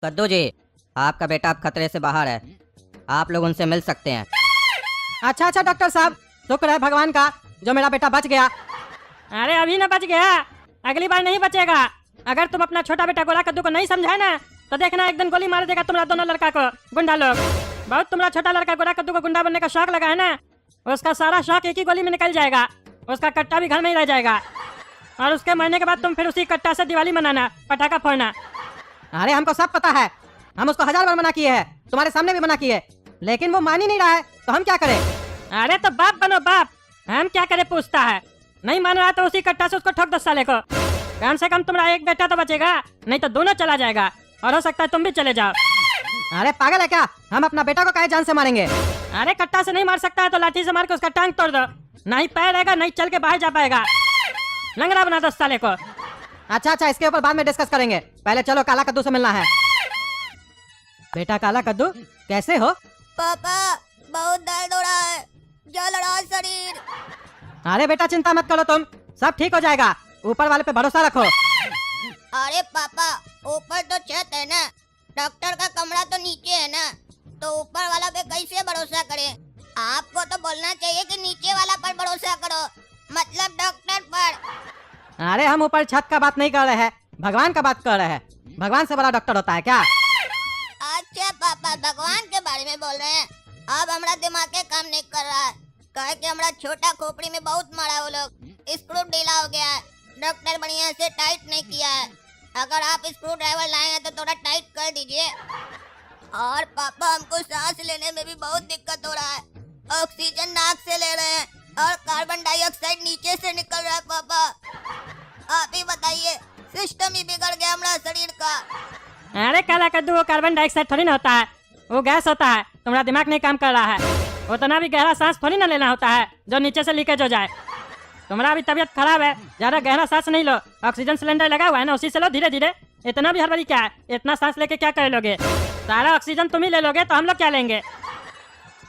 कद्दू जी, आपका बेटा अब खतरे से बाहर है, आप लोग उनसे मिल सकते हैं। अच्छा अच्छा डॉक्टर साहब, शुक्र है भगवान का जो मेरा बेटा बच गया। अरे अभी ना बच गया, अगली बार नहीं बचेगा। अगर तुम अपना छोटा बेटा गोला कद्दू को नहीं समझाए ना तो देखना एक दिन गोली मार देगा तुम्हारा दोनों लड़का को गुंडा लोग। बहुत तुम्हारा छोटा लड़का गोला कद्दू को गुंडा बनने का शौक लगा है ना, उसका सारा शौक एक ही गोली में निकल जाएगा। उसका कट्टा भी घर में ही रह जाएगा और उसके मरने के बाद तुम फिर उसी कट्टा से दिवाली मनाना, पटाखा फोड़ना। अरे हमको सब पता है, हम उसको 1000 बार मना किए हैं, तुम्हारे सामने भी मना किए, लेकिन वो मान ही नहीं रहा है, तो हम क्या करें? अरे तो बाप बनो बाप, हम क्या करे पूछता है। नहीं मान रहा तो उसी कट्टा से उसको ठोक 10 साले को। कम से कम तुम्हारा एक बेटा तो बचेगा, नहीं तो दोनों चला जाएगा और हो सकता है तुम भी चले जाओ। अरे पागल है क्या, हम अपना बेटा को काहे जान से मारेंगे? अरे कट्टा से नहीं मार सकता है तो लाठी से मार के उसका टांग तोड़ दो, नहीं पैर रहेगा नहीं चल के बाहर जा पाएगा। लंगड़ा बना 10 साले को। अच्छा अच्छा, इसके ऊपर बाद में डिस्कस करेंगे, पहले चलो काला कद्दू से मिलना है। बेटा काला कद्दू, कैसे हो? पापा बहुत दर्द हो रहा है, जल रहा है शरीर। अरे बेटा चिंता मत करो, तुम सब ठीक हो जाएगा, ऊपर वाले पे भरोसा रखो। अरे पापा ऊपर तो छत है ना, डॉक्टर का कमरा तो नीचे है ना, तो ऊपर वाला पे कैसे भरोसा करें? आपको तो बोलना चाहिए कि नीचे वाला पर भरोसा करो, मतलब डॉक्टर पर। अरे हम ऊपर छत का बात नहीं कर रहे हैं, भगवान का बात कर रहे हैं। भगवान से बड़ा डॉक्टर होता है क्या? अच्छा पापा भगवान के बारे में बोल रहे हैं। अब हमारा दिमाग के काम नहीं कर रहा है, कहे कि हमारा छोटा खोपड़ी में बहुत मारा वो लोग, स्क्रू ढीला हो गया है, डॉक्टर बढ़िया से टाइट नहीं किया है। अगर आप स्क्रू ड्राइवर लाए हैं तो थोड़ा टाइट कर दीजिए। और पापा हमको सांस लेने में भी बहुत दिक्कत हो रहा है, ऑक्सीजन नाक से ले रहे हैं और कार्बन डाइऑक्साइड नीचे से निकल रहा है। पापा आप ही बताइए, सिस्टम ही बिगड़ गया हमारा शरीर का। अरे काला कद्दू वो कार्बन डाइऑक्साइड थोड़ी ना होता है, वो गैस होता है। तुम्हारा दिमाग नहीं काम कर रहा है, उतना भी गहरा सांस थोड़ी ना लेना होता है जो नीचे से लीकेज हो जाए। तुम्हारा भी तबीयत खराब है, ज्यादा गहरा सांस नहीं लो, ऑक्सीजन सिलेंडर लगा हुआ है ना उसी से लो धीरे धीरे। इतना भी हड़बड़ी क्या है, इतना सांस लेके क्या कर लोगे? सारा ऑक्सीजन तुम ही ले लोगे तो हम लोग क्या लेंगे?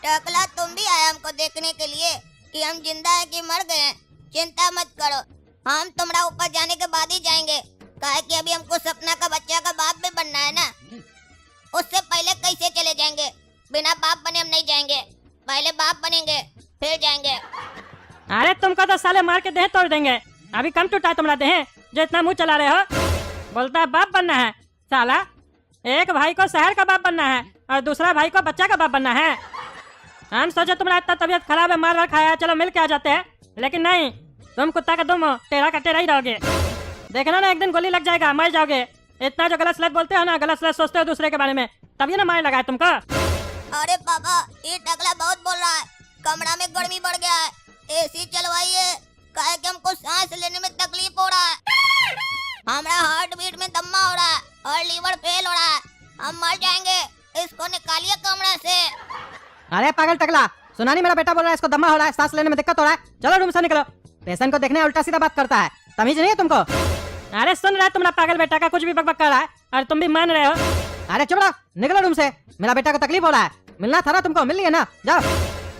टकला तुम भी आए हमको देखने के लिए कि हम जिंदा है कि मर गए हैं। चिंता मत करो, हम तुम्हारा ऊपर जाने के बाद ही जाएंगे, काहे कि अभी हमको सपना का बच्चा का बाप भी बनना है ना। उससे पहले कैसे चले जाएंगे? बिना बाप बने हम नहीं जाएंगे, पहले बाप बनेंगे फिर जाएंगे। अरे तुमको तो साले मार के देह तोड़ देंगे, अभी कम टूटा है तुम्हारा देह जो इतना मुंह चला रहे हो। बोलता है बाप बनना है, साला एक भाई को शहर का बाप बनना है और दूसरा भाई को बच्चा का बाप बनना है। हम सोचे तुम्हारा इतना तबीयत खराब है, मार वार खाया, चलो मिल के आ जाते हैं, लेकिन नहीं, तुम कुत्ता का दुम हो, टेढ़ा का टेढ़ा ही रहोगे। देखना ना एक दिन गोली लग जाएगा, मर जाओगे। इतना जो गलत सलत बोलते हो ना, गलत सलत सोचते हो दूसरे के बारे में, तभी ना मार लगा है तुमको। अरे पापा ये टकला बहुत बोल रहा है, कमरा में गर्मी बढ़ गया है, एसी चलवाइए, काहे कि हमको सांस लेने में तकलीफ हो रहा है। हमारा हार्ट बीट में दम्मा हो रहा है और लीवर फेल हो रहा है, हम मर जाएंगे, इसको निकालिए कमरा से। अरे पागल टकला, सुना नहीं मेरा बेटा बोल रहा है इसको दम्मा हो रहा है, सांस लेने में दिक्कत हो रहा है, चलो रूम से निकलो। पेशेंट को देखने उल्टा सीधा बात करता है, तमीज नहीं है तुमको? अरे सुन रहा है तुम्हारा पागल बेटा का कुछ भी बकबक कर रहा है और तुम भी मान रहे हो। अरे चुप रहो, निकलो रूम से, मेरा बेटा को तकलीफ हो रहा है, मिलना था ना तुमको, मिल लिया ना, जाओ।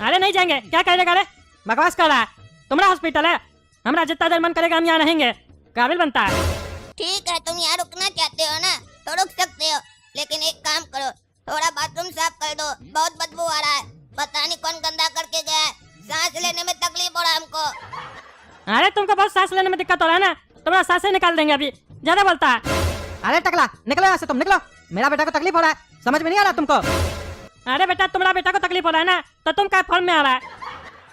अरे नहीं जाएंगे, क्या करेगा? अरे बकवास कर रहा है, तुम्हारा हॉस्पिटल है, हमारा जितना देर मन करेगा हम यहाँ रहेंगे, काबिल बनता है। ठीक है तुम यहाँ रुकना चाहते हो ना तो रुक सकते हो, लेकिन एक काम करो, थोड़ा बाथरूम साफ कर दो, बहुत बदबू आ रहा है, पता नहीं कौन गंदा करके गया है, सांस लेने में तकलीफ हो रहा है हमको। अरे तुमको बहुत सांस लेने में दिक्कत हो रहा है ना, तुम्हारा सांसें निकाल देंगे अभी, ज्यादा बोलता है। अरे टकला निकलो यहाँ से, तुम निकलो, मेरा बेटा को तकलीफ हो रहा है, समझ में नहीं आ रहा तुमको? अरे बेटा तुम्हारा बेटा को तकलीफ हो रहा है ना, तो तुम क्या फॉर्म में आ रहा है?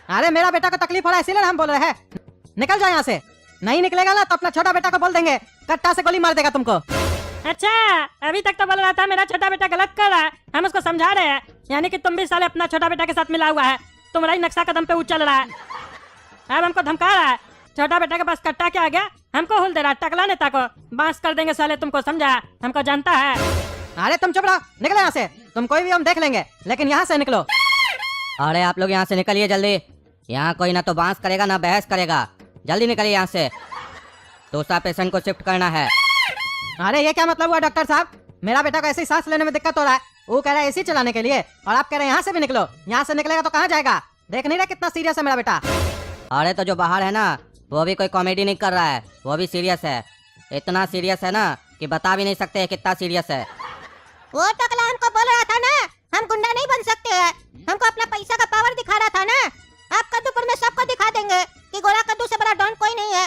अरे मेरा बेटा को तकलीफ हो रहा है इसीलिए हम बोल रहे हैं, निकल जाओ यहाँ से, नहीं निकलेगा ना तो अपना छोटा बेटा को बोल देंगे, कट्टा से गोली मार देगा तुमको। अच्छा अभी तक तो बोल रहा था मेरा छोटा बेटा गलत कर रहा है, हम उसको समझा रहे हैं, यानी कि तुम भी साले अपना छोटा बेटा के साथ मिला हुआ है, तुम्हारा ही नक्शा कदम पे उछल रहा है, अब हमको धमका रहा है। छोटा बेटा के पास कट्टा के आ गया, हमको हुल दे रहा है, टकला नेता को बांस कर देंगे साले, तुमको समझा, हमको जानता है। अरे तुम चुप रहो, निकलो यहाँ से, तुम कोई भी हम देख लेंगे, लेकिन यहाँ से निकलो। अरे आप लोग यहाँ से निकलिए जल्दी, यहाँ कोई ना तो बांस करेगा ना बहस करेगा, जल्दी निकलिए यहाँ से, दूसरा पेशेंट को शिफ्ट करना है। अरे ये क्या मतलब हुआ डॉक्टर साहब, मेरा बेटा को ऐसे ही सांस लेने में दिक्कत हो रहा है, वो कह रहा है एसी चलाने के लिए, और आप कह रहे हैं यहाँ से भी निकलो, यहाँ से निकलेगा तो कहाँ जाएगा? देख नहीं रहे कितना सीरियस है मेरा बेटा। अरे तो जो बाहर है ना वो भी कोई कॉमेडी नहीं कर रहा है, वो भी सीरियस है, इतना सीरियस है ना कि बता भी नहीं सकते कितना सीरियस है। वो टकला हमको बोल रहा था ना, हम गुंडा नहीं बन सकते हैं। हमको अपना पैसा का पावर दिखा रहा था ना। आप कद्दूपुर में सबको दिखा देंगे कि गोला कद्दू से बड़ा डॉन कोई नहीं है।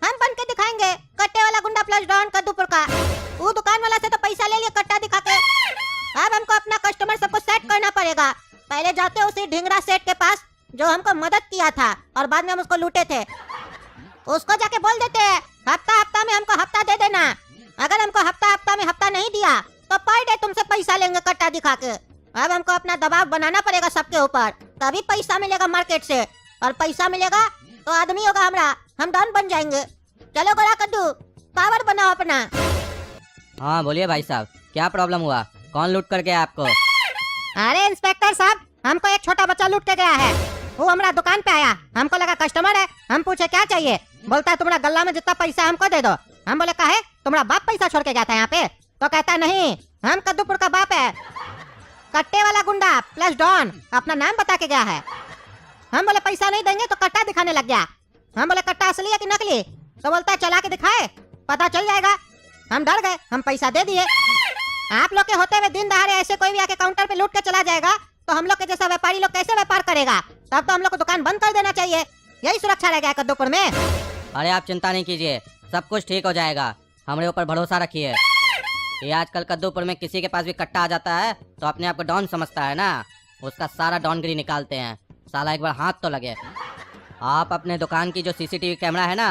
हम बन के दिखाएंगे कट्टे वाला गुंडा प्लस डॉन कद्दूपुर का। वो दुकान वाला से तो पैसा ले लिया कट्टा दिखा के। अब हमको अपना कस्टमर सबको सेट करना पड़ेगा। पहले जाते उसी ढिंगरा सेठ के पास जो हमको मदद किया था और बाद में हम उसको लूटे थे। उसको जाके बोल देते हैं हफ्ता हफ्ता में हमको हफ्ता दे देना। अगर हमको हफ्ता हफ्ता में हफ्ता नहीं दिया तो पर डे तुमसे पैसा लेंगे कट्टा दिखा के। अब हमको अपना दबाव बनाना पड़ेगा सबके ऊपर, तभी पैसा मिलेगा मार्केट से। और पैसा मिलेगा तो आदमी होगा हमरा, हम डॉन बन जाएंगे। चलो गोला कद्दू पावर बनाओ अपना। हाँ बोलिए भाई साहब, क्या प्रॉब्लम हुआ? कौन लूट कर गया आपको? अरे इंस्पेक्टर साहब, हमको एक छोटा बच्चा लूट के गया है। वो हमारा दुकान पे आया, हमको लगा कस्टमर है। हम पूछे क्या चाहिए, बोलता है तुम्हारा गल्ला में जितना पैसा हमको दे दो। हम बोले काहे, तुम्हारा बाप पैसा छोड़ के गया था यहाँ पे? तो कहता नहीं, हम कद्दूपुर का बाप है, कट्टे वाला गुंडा प्लस डॉन, अपना नाम बता के गया है। हम बोले पैसा नहीं देंगे तो कट्टा दिखाने लग गया। हम बोले कट्टा असली है कि नकली? तो बोलता है चला के दिखाए, पता चल जाएगा। हम डर गए, हम पैसा दे दिए। आप लोग के होते हुए दिन दहाड़े ऐसे कोई भी आके काउंटर पे लूट के चला जाएगा तो हम लोग के जैसा व्यापारी लोग कैसे व्यापार करेगा? तब तो हम लोग को दुकान बंद कर देना चाहिए। यही सुरक्षा रह गया कद्दूपुर में। अरे आप चिंता नहीं कीजिए, सब कुछ ठीक हो जाएगा। हमारे ऊपर भरोसा रखिए। ये आजकल कद्दूपुर में किसी के पास भी कट्टा आ जाता है तो अपने आप को डॉन समझता है ना, उसका सारा डॉनगिरी निकालते हैं। साला एक बार हाथ तो लगे। आप अपने दुकान की जो सीसीटीवी कैमरा है ना,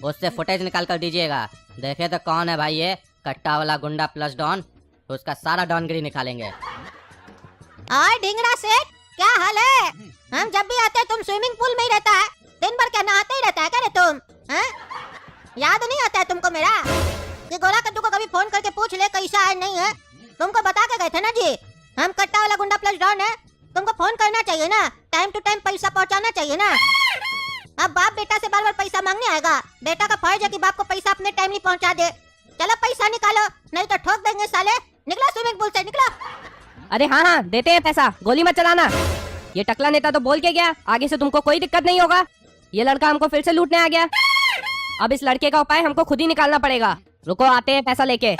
उससे फुटेज निकाल कर दीजिएगा। देखे तो कौन है भाई ये कट्टा वाला गुंडा प्लस डॉन, तो उसका सारा डॉनगिरी निकालेंगे। और ढिंगरा सेठ क्या हाल है? हम जब भी आते हैं तुम स्विमिंग पूल में ही रहता है, दिन भर क्या नहाते ही रहता है क्या रे तुम? याद नहीं आता है तुमको मेरा कि गोला कद्दू को कभी फोन करके पूछ ले कैसा है नहीं है? तुमको बता के गए थे ना जी हम कट्टा वाला गुंडा प्लस डॉन है। तुमको फोन करना चाहिए ना, टाइम टू टाइम पैसा पहुंचाना चाहिए ना। अब बाप बेटा से बार बार पैसा मांगने आएगा? बेटा का फर्ज है कि बाप को पैसा अपने टाइमली पहुंचा दे। चलो पैसा निकालो, नहीं तो ठोक देंगे साले। निकलो स्विमिंग पूल से, निकलो। अरे हाँ हाँ देते हैं पैसा, गोली मत चलाना। ये टकला नेता तो बोल के गया आगे से तुमको कोई दिक्कत नहीं होगा। ये लड़का हमको फिर से लूटने आ गया। अब इस लड़के का उपाय हमको खुद ही निकालना पड़ेगा। रुको आते हैं पैसा लेके।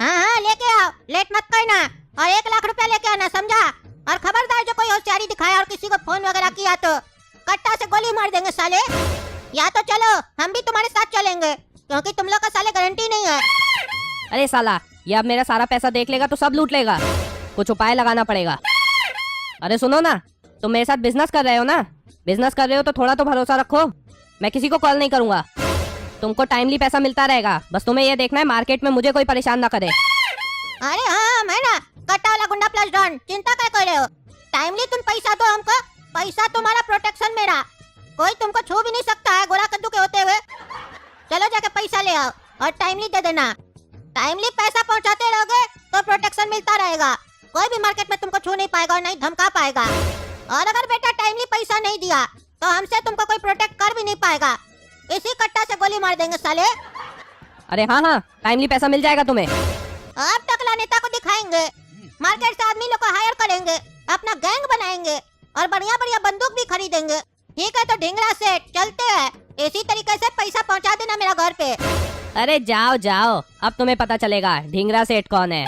हाँ हाँ लेके आओ, लेट मत करना। और 1 लाख रुपया लेके आना, समझा? और खबरदार जो कोई होशियारी दिखाया और किसी को फोन वगैरह किया तो कट्टा से गोली मार देंगे साले। या तो चलो हम भी तुम्हारे साथ चलेंगे, क्योंकि तुम लोग का साले गारंटी नहीं है। अरे साला, ये अब मेरा सारा पैसा देख लेगा तो सब लूट लेगा। कुछ उपाय लगाना पड़ेगा। अरे सुनो ना, तुम मेरे साथ बिजनेस कर रहे हो ना, बिजनेस कर रहे हो तो थोड़ा तो भरोसा रखो। मैं किसी को कॉल नहीं करूंगा, तुमको टाइमली पैसा मिलता रहेगा। बस तुम्हें ये देखना है मार्केट में मुझे कोई परेशान ना करे। अरे हाँ मैं ना कट्टा वाला गुंडा प्लस डॉन, चिंता क्या कर रहे हो? टाइमली तुम पैसा दो हमको, पैसा तुम्हारा प्रोटेक्शन मेरा। कोई तुमको छू भी नहीं सकता है गोला कद्दू के होते हुए। चलो जाके पैसा ले आओ और टाइमली दे देना। टाइमली पैसा पहुंचाते रहोगे तो प्रोटेक्शन मिलता रहेगा। कोई भी मार्केट में तुमको छू नहीं पाएगा और नहीं धमका पाएगा। और अगर बेटा टाइमली पैसा नहीं दिया तो हमसे तुमको कोई प्रोटेक्ट कर भी नहीं पाएगा। इसी कट्टा से गोली मार देंगे साले। अरे हाँ हाँ टाइमली पैसा मिल जाएगा तुम्हें। आप टकला नेता को दिखाएंगे, मार्केट से आदमी लोग को हायर करेंगे, अपना गैंग बनाएंगे और बढ़िया बढ़िया बंदूक भी खरीदेंगे। ठीक है तो ढिंगरा सेठ चलते हैं, इसी तरीके से पैसा पहुंचा देना मेरा घर पे। अरे जाओ जाओ, अब तुम्हें पता चलेगा ढिंगरा सेठ कौन है।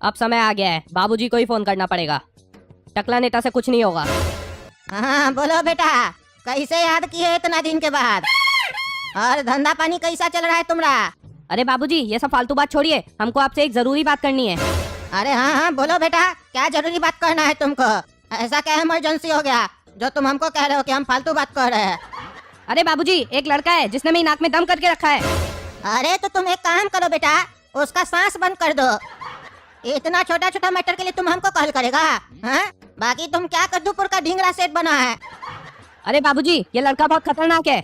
अब समय आ गया है, बाबूजी को ही फोन करना पड़ेगा। टकला नेता से कुछ नहीं होगा। हाँ बोलो बेटा, कैसे याद किए इतना दिन के बाद? और धंधा पानी कैसा चल रहा है तुम्हारा? अरे बाबूजी ये सब फालतू बात छोड़िए, हमको आपसे एक जरूरी बात करनी है। अरे हाँ हाँ बोलो बेटा, क्या जरूरी बात करना है तुमको? ऐसा क्या इमरजेंसी हो गया जो तुम हमको कह रहे हो कि हम फालतू बात कर रहे हैं? अरे बाबूजी एक लड़का है जिसने मेरी नाक में दम करके रखा है। अरे तो तुम एक काम करो बेटा, उसका सांस बंद कर दो। इतना छोटा छोटा मैटर के लिए तुम हमको कॉल करेगा? हाँ? बाकी तुम क्या कद्दूपुर का ढिंगरा सेठ बना है? अरे बाबूजी ये लड़का बहुत खतरनाक है,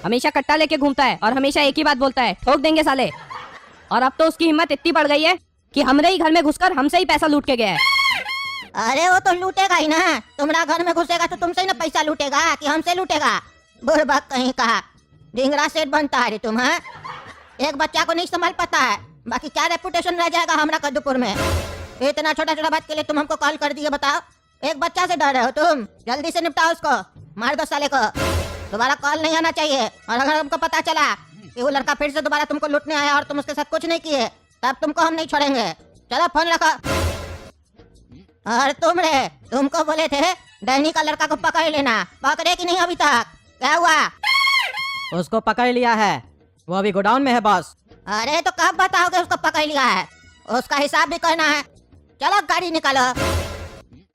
हमेशा कट्टा लेके घूमता है और हमेशा एक ही बात बोलता है, ठोक देंगे साले। और अब तो उसकी हिम्मत इतनी बढ़ गई है कि हमरे ही घर में घुसकर हमसे ही पैसा लूट के गया है। अरे वो तो लूटेगा ही ना, तुम्हारा घर में घुसेगा तो तुमसे ही ना पैसा लूटेगा कि हमसे लूटेगा? बुढ़बक कहीं का ढिंगरा सेठ बनता है रे तुम। हाँ? एक बच्चा को नहीं संभाल पाता है, बाकी क्या रेपुटेशन रह जाएगा हमारा कद्दूपुर में? इतना छोटा छोटा बात के लिए तुम हमको कॉल कर दिए, बताओ? एक बच्चा से डर रहे हो तुम? जल्दी से निपटाओ उसको, मार दो साले को। दोबारा कॉल नहीं आना चाहिए। और अगर हमको पता चला कि वो लड़का फिर से दोबारा तुमको लूटने आया और तुम उसके साथ कुछ नहीं किए, तब तुमको हम नहीं छोड़ेंगे। चलो फोन रखो। और तुम रे, तुमको बोले थे डैनी का लड़का को पकड़ लेना, पकड़े कि नहीं अभी तक? क्या हुआ? उसको पकड़ लिया है, वो अभी गोडाउन में है बॉस। अरे तो कब बताओगे उसको पकड़ लिया है? उसका हिसाब भी करना है। चलो गाड़ी निकालो।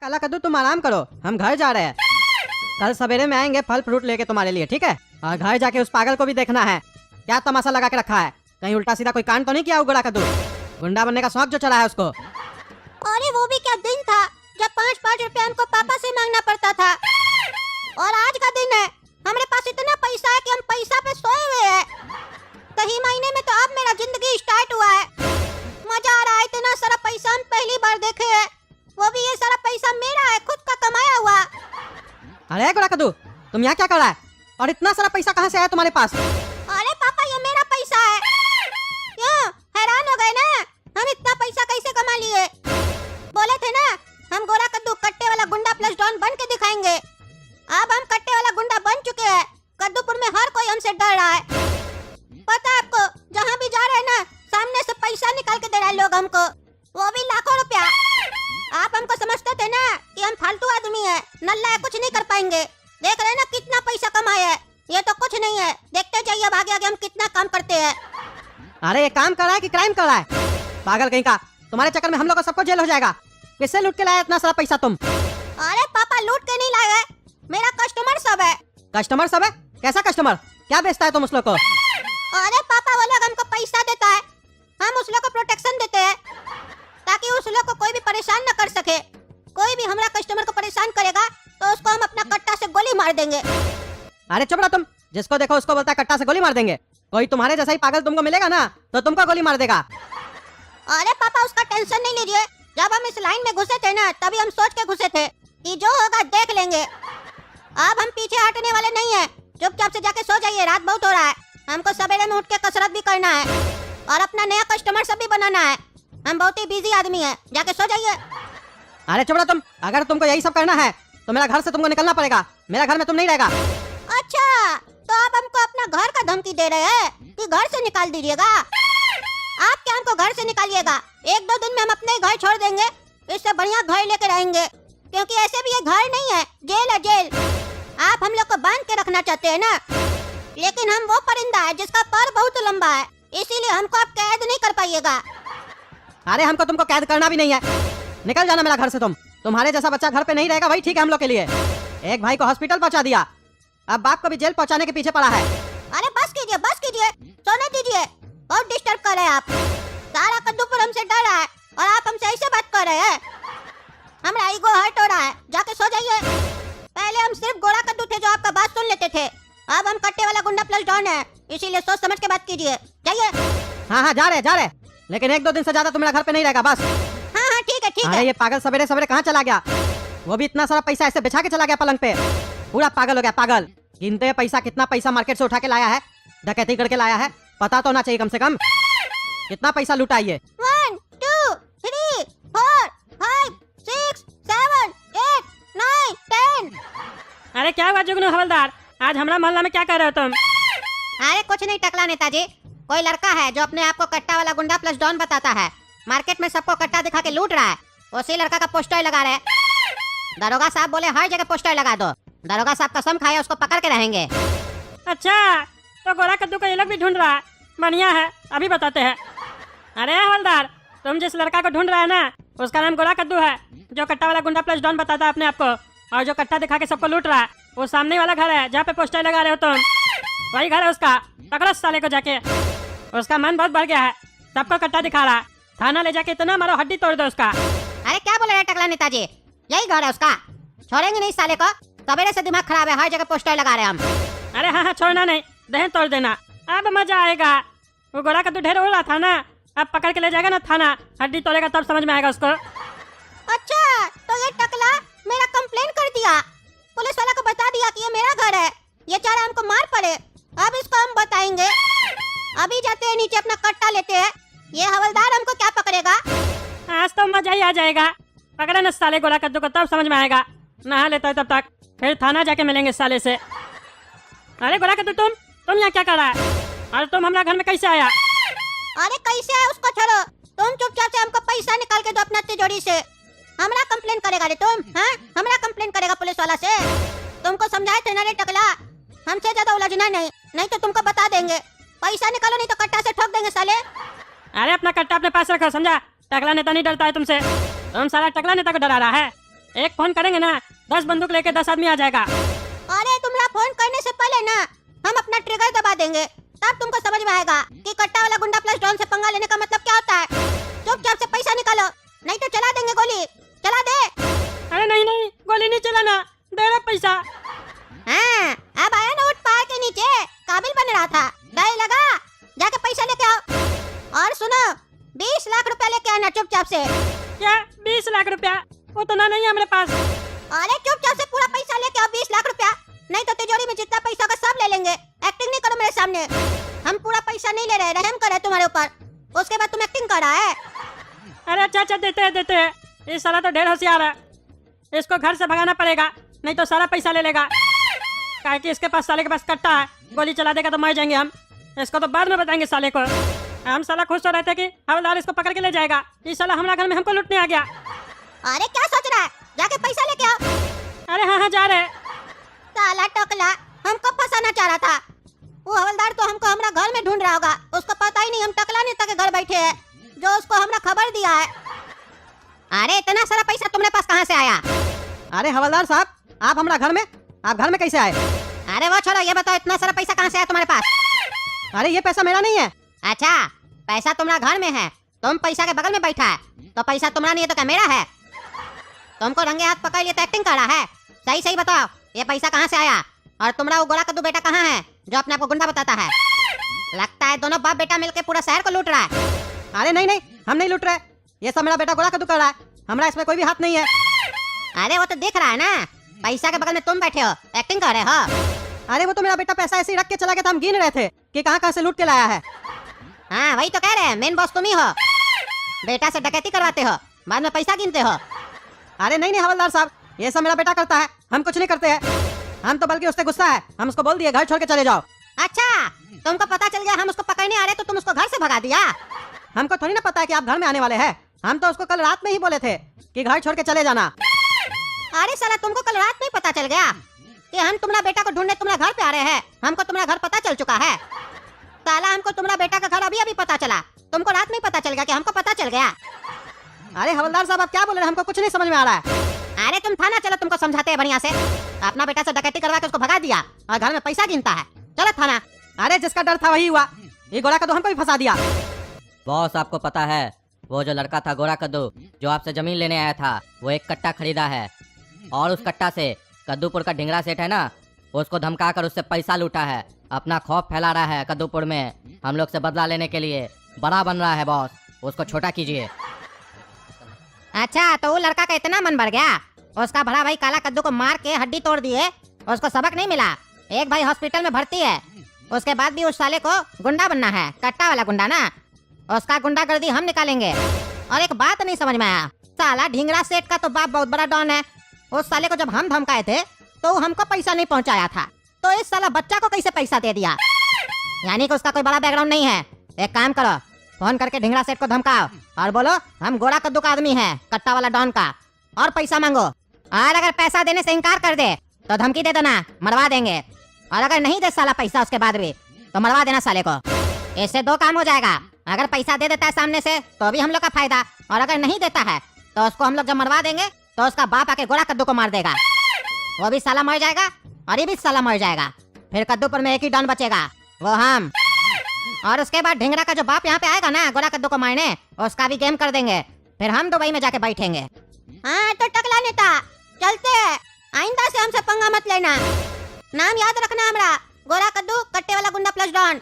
काला कद्दू तुम आराम करो, हम घर जा रहे हैं। कल सवेरे में आएंगे फल फ्रूट लेके तुम्हारे लिए, ठीक है? और घर जाके उस पागल को भी देखना है, क्या तमाशा लगा के रखा है। कहीं उल्टा सीधा कोई कांड तो नहीं किया वो गोरा कद्दू? गुंडा बनने का शौक जो चला है उसको। अरे वो भी क्या दिन था जब 5-5 रुपया हमको पापा से मांगना पड़ता था। और आज का दिन है, हमारे पास इतना पैसा है कि हम पैसा पे सोए हुए हैं। कहीं महीने में तो अब मेरा जिंदगी स्टार्ट हुआ है। मजा आ रहा है, इतना सारा पैसा हम पहली बार देखे हैं। वो भी ये सारा पैसा मेरा है, खुद का कमाया हुआ। अरे गोरा कद्दू, तुम यहाँ क्या कर रहा है? और इतना सारा पैसा कहाँ से आया तुम्हारे पास? अरे पापा ये मेरा पैसा है। क्यों हैरान हो गए ना? हम इतना पैसा कैसे कमा लिए? बोले थे ना हम गोरा कद्दू कट्टे वाला गुंडा प्लस डॉन बन के दिखाएंगे। अब हम कट्टे वाला गुंडा बन चुके हैं। कद्दूपुर में हर कोई हमसे डर रहा है। पता है आपको, जहाँ भी जा रहे हैं ना, सामने से पैसा निकाल के दे रहे हैं लोग हमको, वो भी लाखों रुपया। आप हमको समझते थे ना कि हम फालतू आदमी है, नल्ला है, कुछ नहीं कर पाएंगे। देख रहे हैं ना कितना पैसा कमाया है। ये तो कुछ नहीं है, देखते जाइए अब आगे आगे हम कितना काम करते हैं। अरे ये काम कर रहा है कि क्राइम कर रहा है? पागल कहीं का, तुम्हारे चक्कर में हम लोग को सबको जेल हो जाएगा। किससे लूट के लाया इतना सारा पैसा तुम? अरे पापा लूट के नहीं लाए हैं, मेरा कस्टमर सब है। कस्टमर सब है? कैसा कस्टमर? क्या बेचता है तुम उस लोग को? अरे पापा वो लोग हमको पैसा देता है, हम उस लोग को प्रोटेक्शन देते हैं ताकि उस लोग को कोई भी परेशान न कर सके। कोई भी हमारा कस्टमर को परेशान करेगा तो उसको हम अपना कट्टा से गोली मार देंगे। अरे चुप रहो तुम, जिसको देखो उसको बोलता है कट्टा से गोली मार देंगे। कोई तुम्हारे जैसा ही पागल तुमको मिलेगा ना तो तुमको गोली मार देगा। अरे पापा उसका टेंशन नहीं लीजिए, जब हम इस लाइन में घुसे थे ना तभी हम सोच के घुसे थे कि जो होगा देख लेंगे। अब हम पीछे हटने वाले नहीं है, चुपचाप से जाके सो जाइए, रात बहुत हो रहा है। हमको सवेरे में उठ के कसरत भी करना है और अपना नया कस्टमर सब भी बनाना है। हम बहुत ही बिजी आदमी है, जाके सो जाइए। अरे चुप रहो तुम, अगर तुमको यही सब करना है तो मेरा घर से तुमको निकलना पड़ेगा। मेरा घर में तुम नहीं रहेगा। अच्छा तो आप हमको अपना घर का धमकी दे रहे हैं कि घर से निकाल दीजिएगा? आप क्या हमको घर से निकालिएगा? 1-2 दिन में हम अपने ही घर छोड़ देंगे, इससे बढ़िया घर लेके रहेंगे, क्योंकि ऐसे भी ये घर नहीं है, जेल है जेल। आप हम लोग को बांध के रखना चाहते हैं ना, लेकिन हम वो परिंदा है जिसका पर बहुत लंबा है, इसीलिए हमको आप कैद नहीं कर पाइएगा। अरे हमको तुमको कैद करना भी नहीं है, निकल जाना मेरा घर से तुम। तुम्हारे जैसा बच्चा घर पे नहीं रहेगा, वही ठीक है हम लोग के लिए। एक भाई को हॉस्पिटल पहुंचा दिया, अब बाप को भी जेल पहुंचाने के पीछे पड़ा है। अरे बस कीजिए, सोने दीजिए, बहुत डिस्टर्ब कर रहे हैं आप। सारा कद्दूपुर हमसे डर रहा है और आप हमसे ऐसे बात कर रहे हैं, हमारा ईगो हर्ट हो रहा है। जाके सो जाइए। पहले हम सिर्फ गोरा कद्दू थे जो आपका बात सुन लेते थे, अब हम कट्टे वाला गुंडा प्लस डॉन है, इसीलिए सोच समझ के बात कीजिए। जाइए। हाँ जा रहे, लेकिन 1-2 दिन से ज्यादा तुम मेरा घर पे नहीं रहेगा बस। हाँ ठीक है। अरे ये पागल सवेरे सवेरे कहाँ चला गया? वो भी इतना सारा पैसा ऐसे बिछा के चला गया पलंग पे, पूरा पागल हो गया पागल। गिनते हैं पैसा, कितना पैसा मार्केट से उठा के लाया है, डकैती करके लाया है, पता तो होना चाहिए कम से कम कितना पैसा लूटा ये। 1 2 3 4 5 6 7 8 9 10। अरे क्या हुआ जुगनू हवलदार, आज हमारा मोहल्ला में क्या कर रहे हो तुम? अरे कुछ नहीं टकला नेताजी, कोई लड़का है जो अपने आप को कट्टा वाला गुंडा प्लस डॉन बताता है, मार्केट में सबको कट्टा दिखा के लूट रहा है। उसी लड़का का पोस्टर लगा रहे हैं। दरोगा साहब बोले हर जगह पोस्टर लगा दो। दरोगा साहब कसम खाए उसको पकड़ के रहेंगे। अच्छा तो गोरा कद्दू को ये लोग भी ढूंढ रहा है, बढ़िया है, अभी बताते हैं। अरे हवलदार, तुम जिस लड़का को ढूंढ रहा है ना, उसका नाम गोरा कद्दू है, जो कट्टा वाला गुंडा प्लस डॉन बताता है अपने आप को, और जो कट्टा दिखा के सबको लूट रहा है। वो सामने वाला घर है जहाँ पे पोस्टर लगा रहे हो तुम, वही घर है उसका। पकड़ो साले को जाके, उसका मन बहुत बढ़ गया है, सबको कट्टा दिखा रहा है। थाना ले जाके इतना मारो हड्डी तोड़ दो उसका। अरे क्या बोल रहे हैं टकला नेताजी, यही घर है उसका, छोड़ेंगे नहीं साले को। सवेरे से दिमाग खराब है, हर जगह पोस्टर लगा रहे हैं हम। अरे हाँ छोड़ना नहीं, दहन तोड़ देना, अब मजा आएगा। वो गोरा कद्दू ढेर हो रहा था ना, अब पकड़ के ले जाएगा ना थाना, हड्डी तोड़ेगा तब समझ में आएगा उसको। अच्छा तो ये टकला मेरा कंप्लेन कर दिया, पुलिस वाला को बता दिया कि ये मेरा घर है, ये चाह रहा हमको मार पड़े। अब इसको हम बताएंगे। अभी जाते हैं नीचे अपना कट्टा लेते हैं, ये हवलदार हमको क्या पकड़ेगा। आज तो मजा ही आ जाएगा, पकड़ा ना साले गोरा कद्दू को, तब समझ में आएगा। नहा लेता है तब तक, फिर थाना जाके मिलेंगे साले से। अरे गोरा कद्दू तुम यहाँ क्या कर रहा है, और तुम हमारा घर में कैसे आया? अरे कैसे है उसको छोड़ो, तुम चुपचाप से हमको पैसा निकाल तिजोरी से। हमरा कंप्लेन करेगा रे तुम? हाँ, हमरा कंप्लेन करेगा पुलिस वाला से? तुमको समझाए थे ना रे टकला, हमसे ज्यादा उलझना नहीं तो तुमको बता देंगे। पैसा निकालो नहीं तो कट्टा से ठोक देंगे साले। अरे अपना कट्टा अपने पास रखो, समझा? टकला नेता नहीं डरता है तुमसे, तुम सारा टकला नेता को डरा रहा है। एक फोन करेंगे ना, 10 बंदूक लेके 10 आदमी आ जाएगा। अरे तुम्हारा फोन करने से पहले ना हम अपना ट्रिगर दबा देंगे, तब तुमको समझ में आएगा कि कट्टा वाला गुंडा प्लस डॉन से पंगा लेने का मतलब क्या होता है। चुपचाप से पैसा निकालो नहीं तो चला देंगे गोली। चला दे। अरे नहीं, गोली नहीं चलाना, दे रहा पैसा। हाँ, अब आया ना उठ पहाड़ के नीचे, काबिल बन रहा था, डर लगा, जाके पैसा लेके आओ। और सुनो, 20 लाख रुपया लेके आना चुपचाप से। क्या 20 लाख रुपया? उतना नहीं है हमारे पास। अरे चुपचाप से पूरा पैसा लेके आओ, 20 लाख रुपया, नहीं तो तिजोरी में जितना पैसा होगा सब ले लेंगे। एक्टिंग नहीं करो मेरे सामने, हम पूरा पैसा नहीं ले रहे, रहम करे तुम्हारे ऊपर। उसके बाद तुम एक्टिंग कर रहा है। अरे अच्छा देते हैं। ये साला तो ढेर होशियार है, इसको घर से भगाना पड़ेगा, नहीं तो सारा पैसा ले लेगा। काहे कि इसके पास, साले के पास कट्टा है, गोली चला देगा तो मर जाएंगे हम। इसको तो बाद में बताएंगे साले को। हम साला खुश तो रहते कि हवलदार इसको पकड़ के ले जाएगा, ये साला हमारा घर में हमको लूटने आ गया। अरे क्या सोच रहा है, जाके पैसा लेके आओ। अरे हाँ जा रहे। साला टकला हमको फंसाना चाह रहा था। वो हवलदार तो हमको हमारा घर में ढूंढ रहा होगा, उसको पता ही नहीं हम टकला नेता के घर बैठे हैं, जो उसको हमरा खबर दिया है। अरे इतना सारा पैसा तुम्हारे पास कहाँ से आया? अरे हवलदार साहब, आप हमारा आप घर में कैसे आए? अरे वो छोड़ो, ये बताओ इतना सारा पैसा कहाँ से आया तुम्हारे पास? अरे ये पैसा मेरा नहीं है। अच्छा, पैसा तुम्हारा घर में है, तुम पैसा के बगल में बैठा है, तो पैसा तुम्हारा नहीं है तो क्या मेरा है? तुमको रंगे हाथ पकड़ लिया तो एक्टिंग कर रहा है। सही बताओ, ये पैसा कहाँ से आया? और तुम्हारा वो गोरा कद्दू बेटा कहाँ है जो अपने आप को गुंडा बताता है? लगता है दोनों बाप बेटा मिलके पूरा शहर को लूट रहा है। अरे नहीं, हम नहीं लूट रहे, ये सब मेरा बेटा गोरा कद्दू कर रहा है, हमारा इसमें कोई भी हाथ नहीं है। अरे वो तो दिख रहा है ना, पैसा के बगल में तुम बैठे हो, एक्टिंग कर रहे हो। अरे वो तो मेरा बेटा पैसा ऐसे ही रख के चला गया था, हम गिन रहे थे कि कहाँ से लूट के लाया है। हाँ वही तो कह रहे हैं, मेन बॉस तुम ही हो। बेटा से डकैती करवाते हो, बाद में पैसा गिनते हो। अरे नहीं हवलदार साहब, ये सब मेरा बेटा करता है, हम कुछ नहीं करते हैं। हम तो बल्कि उससे गुस्सा है, हम उसको बोल दिए घर छोड़ के चले जाओ। अच्छा, तुमको पता चल गया हम उसको पकड़ने आ रहे तो तुम उसको घर से भगा दिया? हमको थोड़ी ना पता है कि आप घर में आने वाले हैं, हम तो उसको कल रात में ही बोले थे कि घर छोड़ के चले जाना। अरे साला, तुमको कल रात में पता चल गया कि हम तुम्हारा बेटा को ढूंढने तुम्हारे घर पे आ रहे हैं? हमको तुम्हारा घर पता चल चुका है। साला, हमको तुम्हारा बेटा का घर अभी पता चला, तुमको रात में पता चल गया कि हमको पता चल गया। अरे हवलदार साहब, आप क्या बोल रहे हैं, हमको कुछ नहीं समझ में आ रहा है। अरे तुम थाना चलो, तुमको समझाते हैं बढ़िया से। अपना बेटा से डकैती करवा के उसको भगा दिया और घर में पैसा गिनता है, चलो थाना। अरे जिसका डर था वही हुआ, ये गोरा कद्दू हमको भी फंसा दिया। बॉस, आपको पता है वो जो लड़का था गोरा कद्दू जो आपसे जमीन लेने आया था, वो एक कट्टा खरीदा है और उस कट्टा से कद्दूपुर का ढिंगरा सेठ है ना, उसको धमका कर उससे पैसा लूटा है। अपना खौफ फैला रहा है कद्दूपुर में, हम लोग से बदला लेने के लिए बड़ा बन रहा है बॉस, उसको छोटा कीजिए। अच्छा, तो वो लड़का का इतना मन बढ़ गया, उसका बड़ा भाई काला कद्दू को मार के हड्डी तोड़ दिए, उसको सबक नहीं मिला। एक भाई हॉस्पिटल में भर्ती है, उसके बाद भी उस साले को गुंडा बनना है, कट्टा वाला गुंडा ना। उसका गुंडागर्दी हम निकालेंगे। और एक बात नहीं समझ में आया, साला ढिंगरा सेठ का तो बाप बहुत बड़ा डॉन है। उस साले को जब हम धमकाए थे तो हमको पैसा नहीं पहुंचाया था, तो इस साला बच्चा को कैसे पैसा दे दिया? यानी कि उसका कोई बड़ा बैकग्राउंड नहीं है। एक काम करो, फोन करके ढिंगरा सेठ को धमकाओ और बोलो हम गोरा कद्दू का आदमी है, कट्टा वाला डॉन का, और पैसा मांगो। और अगर पैसा देने से इनकार कर दे तो धमकी दे देना, मरवा देंगे। और अगर नहीं दे साला पैसा उसके बाद भी, तो मरवा देना साले को। इससे दो काम हो जाएगा, अगर पैसा दे देता है सामने से तो भी हम लोग का फायदा, और अगर नहीं देता है तो उसको हम लोग जब मरवा देंगे तो उसका बाप आके गोरा कद्दू को मार देगा, वो भी साला मर जाएगा और ये भी साला मर जाएगा। फिर कद्दूपुर में एक ही डॉन बचेगा, वो हम। और उसके बाद ढिंगरा का जो बाप यहाँ पे आएगा ना गोरा कद्दू को मारने, उसका भी गेम कर देंगे। फिर हम दुबई में जाके बैठेंगे। हाँ तो टकला नेता, चलते हैं, आइंदा से हमसे पंगा मत लेना। नाम याद रखना हमारा, गोरा कद्दू कट्टे वाला गुंडा प्लस डॉन।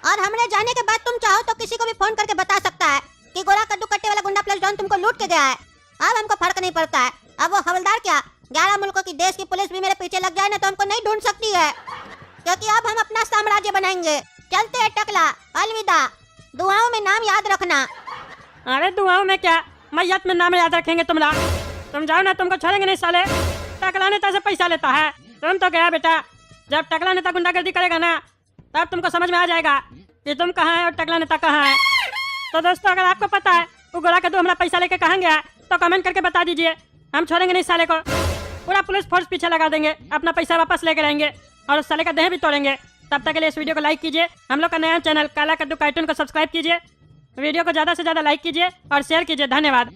और हमने जाने के बाद तुम चाहो तो किसी को भी फोन करके बता सकता है कि गोरा कद्दू कट्टे वाला गुंडा प्लस डॉन तुमको लूट के गया है। अब हमको फर्क नहीं पड़ता है, अब वो हवलदार क्या 11 मुल्कों की देश की पुलिस भी मेरे पीछे लग जाए ना तो हमको नहीं ढूंढ सकती है, क्योंकि अब हम अपना साम्राज्य बनाएंगे। चलते हैं टकला, अलविदा, दुआओं में नाम याद रखना। अरे दुआओं में क्या, मैयत में नाम याद रखेंगे तुम्हारा। तुम जाओ ना, तुमको छोड़ेंगे नहीं साले। टकला नेता से पैसा लेता है, तुम तो गया बेटा। जब टकला नेता गुंडागर्दी करेगा ना तब तुमको समझ में आ जाएगा कि तुम कहाँ है और टकला नेता कहाँ है। तो दोस्तों, अगर आपको पता है वो गोरा कद्दू हमारा पैसा लेके कहाँ गया तो कमेंट करके बता दीजिए। हम छोड़ेंगे नहीं साले को, पूरा पुलिस फोर्स पीछे लगा देंगे, अपना पैसा वापस लेके रहेंगे और उस साले का देह भी तोड़ेंगे। तब तक के लिए इस वीडियो को लाइक कीजिए, हम लोग का नया चैनल काला कद्दू कार्टून को सब्सक्राइब कीजिए, वीडियो को ज़्यादा से ज़्यादा लाइक कीजिए और शेयर कीजिए। धन्यवाद।